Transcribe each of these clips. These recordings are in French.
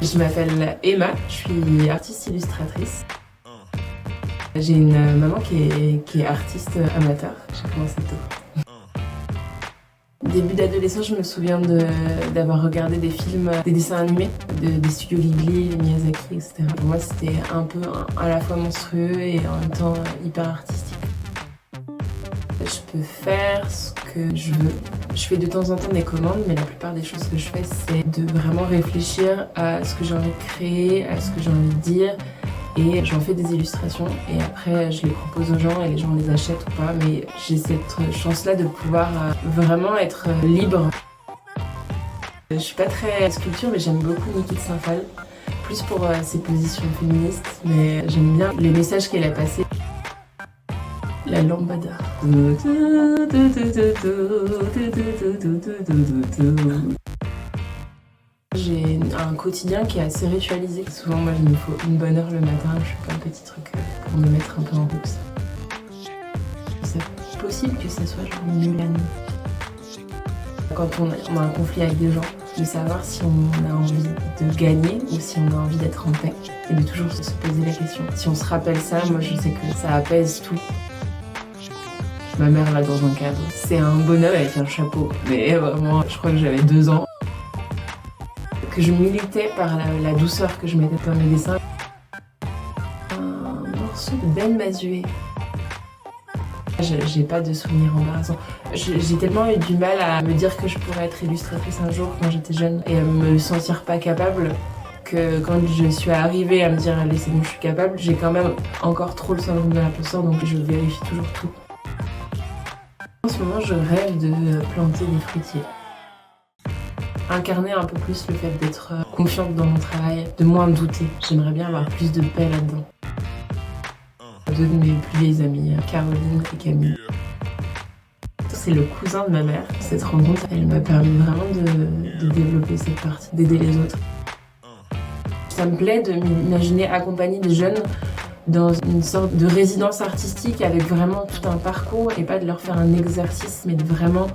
Je m'appelle Emma, je suis artiste illustratrice. J'ai une maman qui est artiste amateur, j'ai commencé tôt. Début d'adolescence, je me souviens d'avoir regardé des films, des dessins animés des studios Ghibli, Miyazaki, etc. Pour moi, c'était un peu à la fois monstrueux et en même temps hyper artistique. Je peux faire ce que je veux. Je fais de temps en temps des commandes, mais la plupart des choses que je fais, c'est de vraiment réfléchir à ce que j'ai envie de créer, à ce que j'ai envie de dire. Et j'en fais des illustrations et après je les propose aux gens et les gens les achètent ou pas. Mais j'ai cette chance-là de pouvoir vraiment être libre. Je suis pas très sculpture, mais j'aime beaucoup Niki de Saint-Phalle. Plus pour ses positions féministes, mais j'aime bien les messages qu'elle a passés. La lambada. J'ai un quotidien qui est assez ritualisé. Souvent, moi, il me faut une bonne heure le matin. Je fais plein de petits trucs pour me mettre un peu en route. C'est possible que ça soit genre mieux la nuit. Quand on a un conflit avec des gens, de savoir si on a envie de gagner ou si on a envie d'être en paix. Et de toujours se poser la question. Si on se rappelle ça, moi, je sais que ça apaise tout. Ma mère là dans un cadre. C'est un bonhomme avec un chapeau. Mais vraiment, je crois que j'avais 2 ans. Que je militais par la douceur que je mettais dans mes dessins. Un morceau de Ben Mazué. J'ai pas de souvenirs embarrassants. J'ai tellement eu du mal à me dire que je pourrais être illustratrice un jour quand j'étais jeune et à me sentir pas capable que quand je suis arrivée à me dire allez c'est bon je suis capable, j'ai quand même encore trop le syndrome de l'imposteur donc je vérifie toujours tout. En ce moment je rêve de planter des fruitiers. Incarner un peu plus le fait d'être confiante dans mon travail, de moins douter. J'aimerais bien avoir plus de paix là-dedans. 2 de mes plus vieilles amies, Caroline et Camille. C'est le cousin de ma mère. Cette rencontre, elle m'a permis vraiment de développer cette partie, d'aider les autres. Ça me plaît de m'imaginer accompagner des jeunes dans une sorte de résidence artistique avec vraiment tout un parcours et pas de leur faire un exercice, mais de vraiment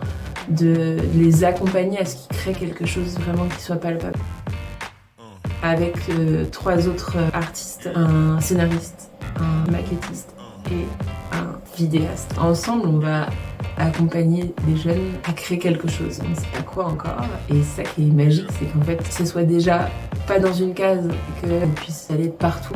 de les accompagner à ce qu'ils créent quelque chose vraiment qui soit palpable. Avec 3 autres artistes, un scénariste, un maquettiste et un vidéaste. Ensemble, on va accompagner des jeunes à créer quelque chose. On ne sait pas quoi encore. Et ça qui est magique, c'est qu'en fait, ce soit déjà pas dans une case, qu'on puisse aller partout.